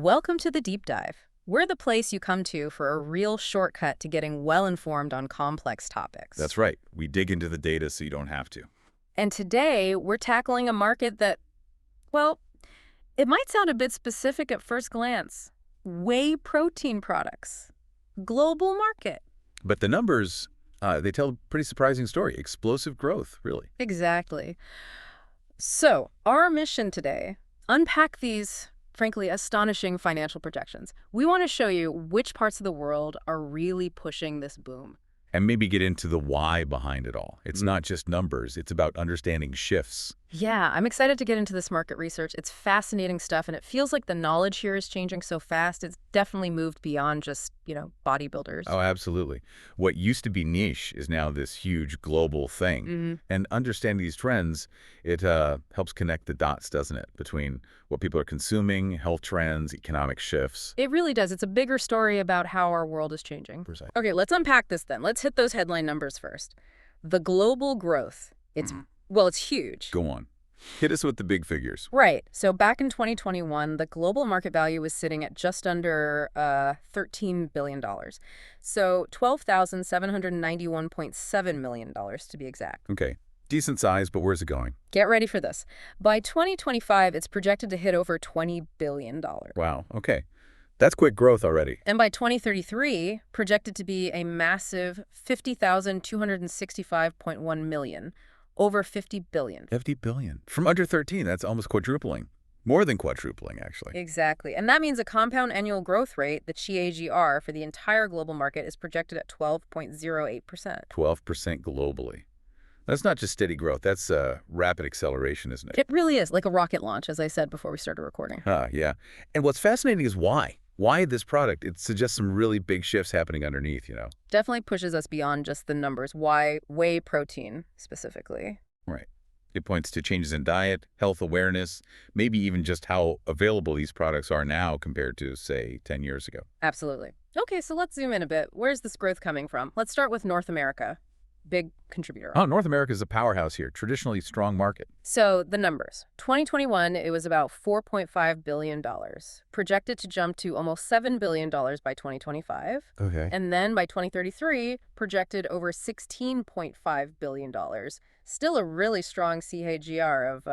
Welcome to the Deep Dive. We're the place you come to for a real shortcut to getting well-informed on complex topics. That's right. We dig into the data so you don't have to. And today, we're tackling a market that, well, it might sound a bit specific at first glance. Whey protein products. Global market. But the numbers, they tell a pretty surprising story. Explosive growth, really. Exactly. So, our mission today, unpack these frankly, astonishing financial projections. We want to show you which parts of the world are really pushing this boom. And maybe get into the why behind it all. It's not just numbers. It's about understanding shifts. Yeah, I'm excited to get into this market research. It's fascinating stuff, and it feels like the knowledge here is changing so fast. It's definitely moved beyond just, bodybuilders. Oh, absolutely. What used to be niche is now this huge global thing. And understanding these trends, it helps connect the dots, doesn't it, between what people are consuming, health trends, economic shifts. It really does. It's a bigger story about how our world is changing. Precisely. Okay, let's unpack this then. Let's hit those headline numbers first. The global growth. It's huge. Go on. Hit us with the big figures. Right. So back in 2021, the global market value was sitting at just under $13 billion. So $12,791.7 million to be exact. Okay. Decent size, but where's it going? Get ready for this. By 2025, it's projected to hit over $20 billion. Wow. Okay. That's quick growth already. And by 2033, projected to be a massive 50,265.1 million. Over 50 billion. 50 billion. From under 13, that's almost quadrupling. More than quadrupling, actually. Exactly. And that means a compound annual growth rate, the CAGR, for the entire global market is projected at 12.08%. 12% globally. That's not just steady growth. That's rapid acceleration, isn't it? It really is, like a rocket launch, as I said before we started recording. Yeah. And what's fascinating is why. Why this product? It suggests some really big shifts happening underneath, Definitely pushes us beyond just the numbers. Why whey protein, specifically? Right. It points to changes in diet, health awareness, maybe even just how available these products are now compared to, say, 10 years ago. Absolutely. Okay, so let's zoom in a bit. Where's this growth coming from? Let's start with North America. Big contributor. Oh, North America is a powerhouse here. Traditionally strong market. So the numbers. 2021, it was about $4.5 billion. Projected to jump to almost $7 billion by 2025. Okay. And then by 2033, projected over $16.5 billion. Still a really strong CAGR of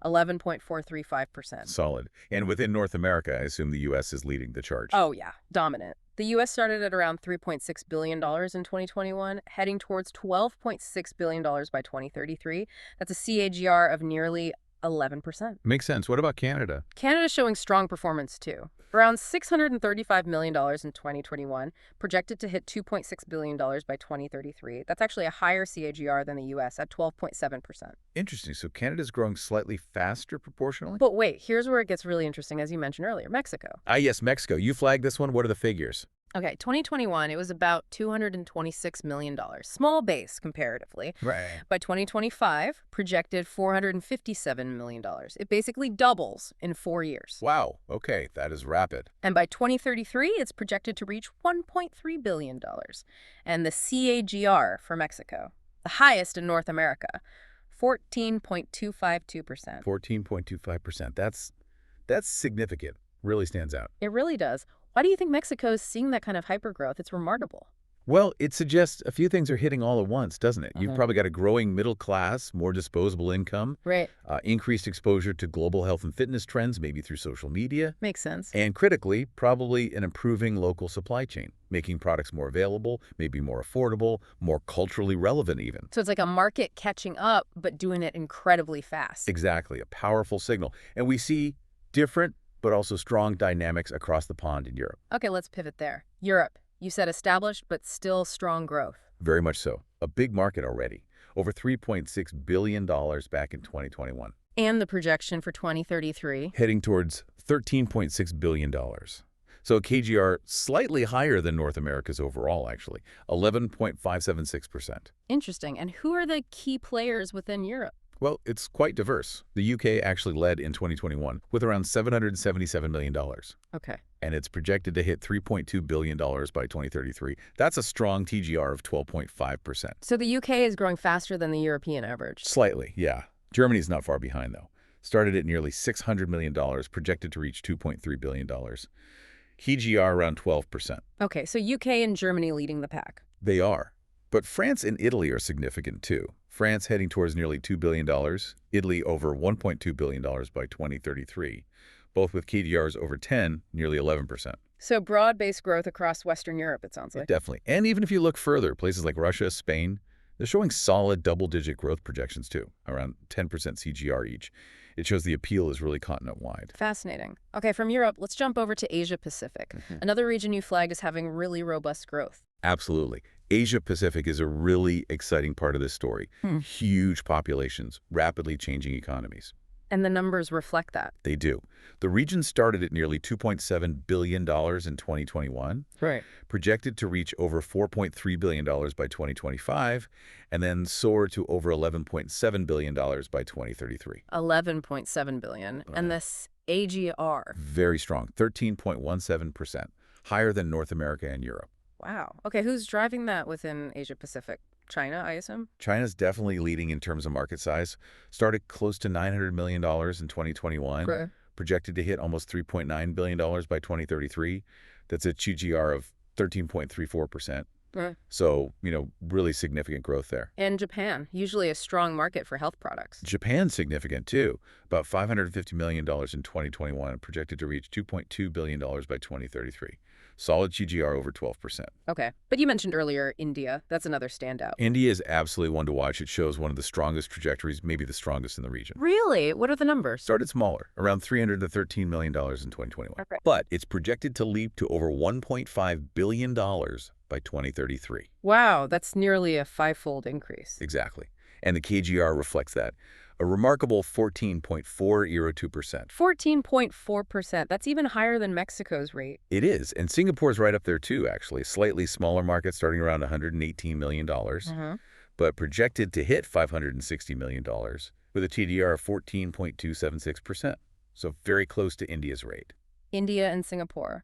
11.435%. Solid. And within North America, I assume the U.S. is leading the charge. Oh, yeah. Dominant. The U.S. started at around $3.6 billion in 2021, heading towards $12.6 billion by 2033. That's a CAGR of nearly 11%. Makes sense. What about Canada? Canada's showing strong performance, too. Around $635 million in 2021, projected to hit $2.6 billion by 2033. That's actually a higher CAGR than the U.S. at 12.7%. Interesting. So Canada's growing slightly faster proportionally? But wait, here's where it gets really interesting, as you mentioned earlier, Mexico. Yes, Mexico. You flagged this one. What are the figures? Okay, 2021, it was about $226 million. Small base, comparatively. Right. By 2025, projected $457 million. It basically doubles in 4 years. Wow. Okay, that is rapid. And by 2033, it's projected to reach $1.3 billion. And the CAGR for Mexico, the highest in North America, 14.252%. 14.25%. That's significant. Really stands out. It really does. Why do you think Mexico is seeing that kind of hypergrowth? It's remarkable. Well, it suggests a few things are hitting all at once, doesn't it? You've probably got a growing middle class, more disposable income, Right. Increased exposure to global health and fitness trends, maybe through social media, Makes sense. and critically, probably an improving local supply chain, making products more available, maybe more affordable, more culturally relevant even. So it's like a market catching up, but doing it incredibly fast. Exactly, a powerful signal. And we see different but also strong dynamics across the pond in Europe. Okay, let's pivot there. Europe. You said established, but still strong growth. Very much so. A big market already. Over $3.6 billion back in 2021. And the projection for 2033. Heading towards $13.6 billion. So a KGR slightly higher than North America's overall, actually. 11.576%. Interesting. And who are the key players within Europe? Well, it's quite diverse. The UK actually led in 2021 with around $777 million. Okay. And it's projected to hit $3.2 billion by 2033. That's a strong TGR of 12.5%. So the UK is growing faster than the European average. Slightly, yeah. Germany's not far behind, though. Started at nearly $600 million, projected to reach $2.3 billion. Key GR around 12%. Okay, so UK and Germany leading the pack. They are. But France and Italy are significant too. France heading towards nearly $2 billion, Italy over $1.2 billion by 2033, both with key GRs over 10, nearly 11%. So broad-based growth across Western Europe, it sounds like. Definitely. And even if you look further, places like Russia, Spain, they're showing solid double-digit growth projections too, around 10% CGR each. It shows the appeal is really continent-wide. Fascinating. Okay, from Europe, let's jump over to Asia Pacific. Another region you flagged as having really robust growth. Absolutely. Asia Pacific is a really exciting part of this story. Huge populations, rapidly changing economies. And the numbers reflect that. They do. The region started at nearly $2.7 billion in 2021, Right. projected to reach over $4.3 billion by 2025, and then soar to over $11.7 billion by 2033. 11.7 billion. And this AGR. Very strong, 13.17%, higher than North America and Europe. Wow. Okay, who's driving that within Asia Pacific? China, I assume? China's definitely leading in terms of market size. Started close to $900 million in 2021, Right. projected to hit almost $3.9 billion by 2033. That's a GGR of 13.34%. Right. So, really significant growth there. And Japan, usually a strong market for health products. Japan's significant too, about $550 million in 2021, projected to reach $2.2 billion by 2033. Solid GGR over 12%. Okay. But you mentioned earlier India. That's another standout. India is absolutely one to watch. It shows one of the strongest trajectories, maybe the strongest in the region. Really? What are the numbers? Started smaller, around $313 million in 2021. Okay. But it's projected to leap to over $1.5 billion by 2033. Wow, that's nearly a five-fold increase. Exactly. And the KGR reflects that. A remarkable 14.402%. 14.4%. That's even higher than Mexico's rate. It is. And Singapore's right up there too, actually. Slightly smaller market, starting around $118 million, but projected to hit $560 million with a TDR of 14.276%. So very close to India's rate. India and Singapore.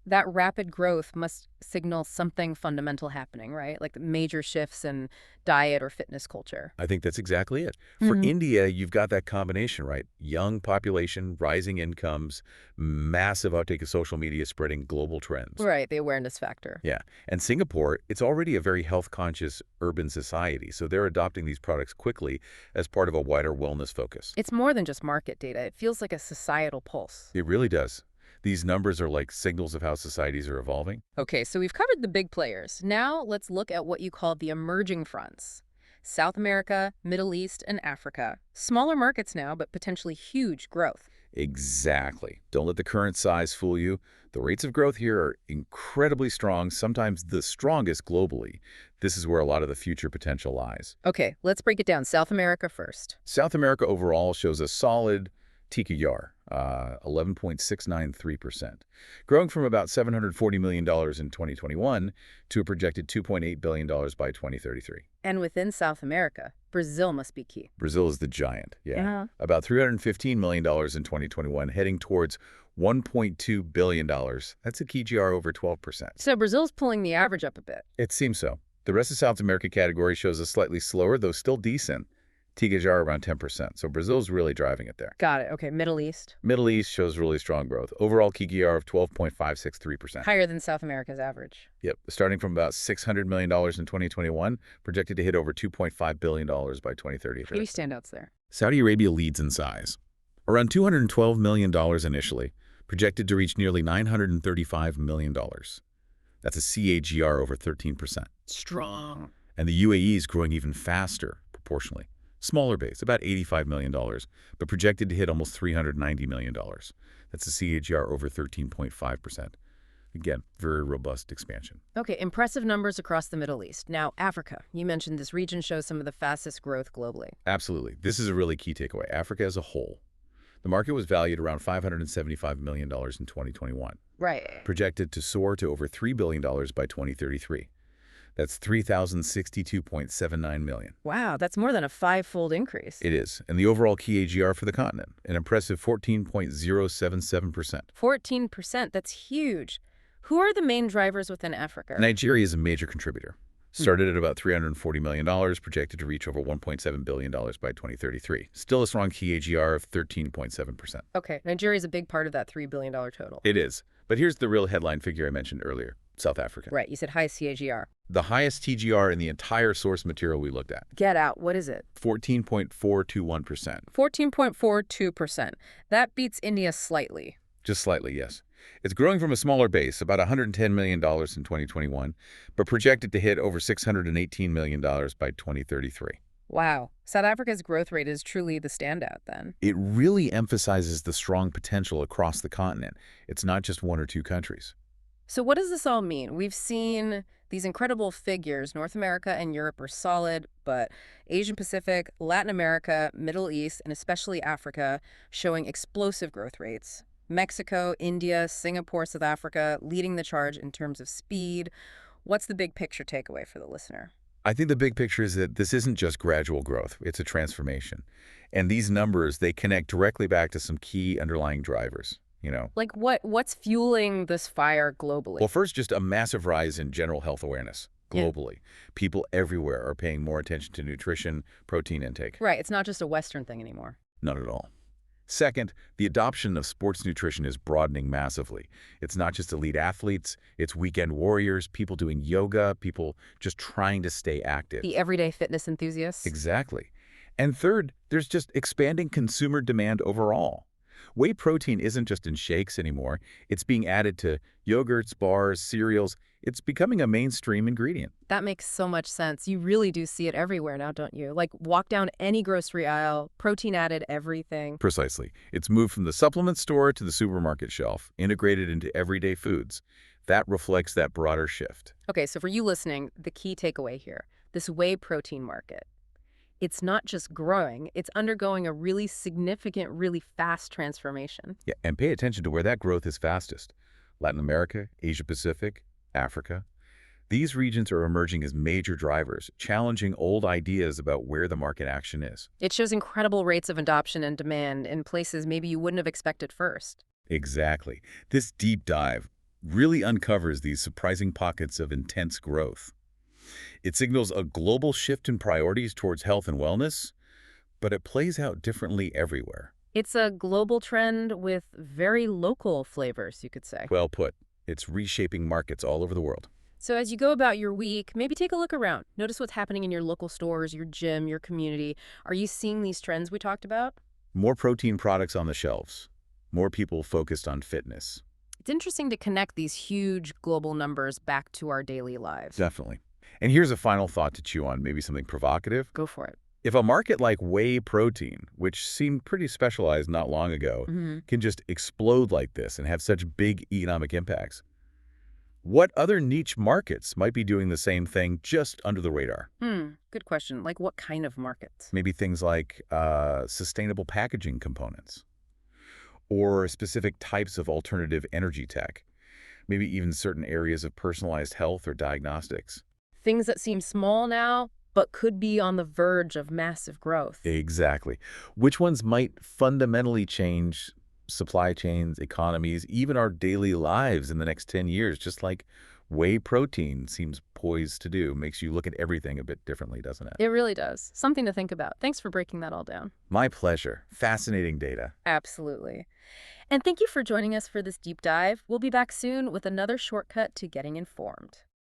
That rapid growth must signal something fundamental happening, right? Like major shifts in diet or fitness culture. I think that's exactly it. For India, you've got that combination, right? Young population, rising incomes, massive uptake of social media spreading global trends. Right, the awareness factor. Yeah. And Singapore, it's already a very health-conscious urban society, so they're adopting these products quickly as part of a wider wellness focus. It's more than just market data. It feels like a societal pulse. It really does. These numbers are like signals of how societies are evolving. Okay, so we've covered the big players. Now let's look at what you call the emerging fronts. South America, Middle East, and Africa. Smaller markets now, but potentially huge growth. Exactly. Don't let the current size fool you. The rates of growth here are incredibly strong, sometimes the strongest globally. This is where a lot of the future potential lies. Okay, let's break it down. South America first. South America overall shows a solid TKR, 11.693%, growing from about $740 million in 2021 to a projected $2.8 billion by 2033. And within South America, Brazil must be key. Brazil is the giant, About $315 million in 2021, heading towards $1.2 billion. That's a key GR over 12%. So Brazil's pulling the average up a bit. It seems so. The rest of South America category shows a slightly slower, though still decent, TKR around 10%. So Brazil's really driving it there. Got it. Okay, Middle East. Middle East shows really strong growth. Overall KGR of 12.563%. Higher than South America's average. Yep. Starting from about $600 million in 2021, projected to hit over $2.5 billion by 2033. Maybe standouts there. Saudi Arabia leads in size. Around $212 million initially, projected to reach nearly $935 million. That's a CAGR over 13%. Strong. And the UAE is growing even faster, proportionally. Smaller base, about $85 million, but projected to hit almost $390 million. That's a CAGR over 13.5%. Again, very robust expansion. Okay, impressive numbers across the Middle East. Now, Africa. You mentioned this region shows some of the fastest growth globally. Absolutely. This is a really key takeaway. Africa as a whole. The market was valued around $575 million in 2021. Right. Projected to soar to over $3 billion by 2033. That's $3,062.79 million. Wow, that's more than a five-fold increase. It is. And the overall key AGR for the continent, an impressive 14.077%. 14%, that's huge. Who are the main drivers within Africa? Nigeria is a major contributor. Hmm. Started at about $340 million, projected to reach over $1.7 billion by 2033. Still a strong CAGR of 13.7%. Okay, Nigeria is a big part of that $3 billion total. It is. But here's the real headline figure I mentioned earlier, South Africa. Right, you said highest CAGR. The highest TGR in the entire source material we looked at, Get out, what is it? 14.421%. 14.42%. That beats India slightly. Just slightly, yes. It's growing from a smaller base, about $110 million in 2021, but projected to hit over $618 million by 2033. Wow, South Africa's growth rate is truly the standout then. It really emphasizes the strong potential across the continent. It's not just one or two countries. So what does this all mean? We've seen these incredible figures. North America and Europe are solid, but Asian Pacific, Latin America, Middle East, and especially Africa showing explosive growth rates. Mexico, India, Singapore, South Africa leading the charge in terms of speed. What's the big picture takeaway for the listener? I think the big picture is that this isn't just gradual growth, it's a transformation. And these numbers, they connect directly back to some key underlying drivers. Like what's fueling this fire globally? Well, first, just a massive rise in general health awareness Yeah. globally. People everywhere are paying more attention to nutrition, protein intake. Right, it's not just a Western thing anymore. Not at all. Second, the adoption of sports nutrition is broadening massively. It's not just elite athletes, it's weekend warriors, people doing yoga, people just trying to stay active. The everyday fitness enthusiasts? Exactly. And third, there's just expanding consumer demand overall. Whey protein isn't just in shakes anymore. It's being added to yogurts, bars, cereals. It's becoming a mainstream ingredient. That makes so much sense. You really do see it everywhere now, don't you? Like, walk down any grocery aisle, protein added everything. Precisely. It's moved from the supplement store to the supermarket shelf, integrated into everyday foods. That reflects that broader shift. Okay, so for you listening, the key takeaway here, this whey protein market, it's not just growing, it's undergoing a really significant, really fast transformation. Yeah, and pay attention to where that growth is fastest. Latin America, Asia Pacific, Africa. These regions are emerging as major drivers, challenging old ideas about where the market action is. It shows incredible rates of adoption and demand in places maybe you wouldn't have expected first. Exactly. This deep dive really uncovers these surprising pockets of intense growth. It signals a global shift in priorities towards health and wellness, but it plays out differently everywhere. It's a global trend with very local flavors, you could say. Well put. It's reshaping markets all over the world. So as you go about your week, maybe take a look around. Notice what's happening in your local stores, your gym, your community. Are you seeing these trends we talked about? More protein products on the shelves. More people focused on fitness. It's interesting to connect these huge global numbers back to our daily lives. Definitely. And here's a final thought to chew on, maybe something provocative. Go for it. If a market like whey protein, which seemed pretty specialized not long ago, can just explode like this and have such big economic impacts, what other niche markets might be doing the same thing just under the radar? Good question. Like what kind of markets? Maybe things like sustainable packaging components or specific types of alternative energy tech, maybe even certain areas of personalized health or diagnostics. Things that seem small now, but could be on the verge of massive growth. Exactly. Which ones might fundamentally change supply chains, economies, even our daily lives in the next 10 years, just like whey protein seems poised to do. Makes you look at everything a bit differently, doesn't it? It really does. Something to think about. Thanks for breaking that all down. My pleasure. Fascinating data. Absolutely. And thank you for joining us for this deep dive. We'll be back soon with another shortcut to getting informed.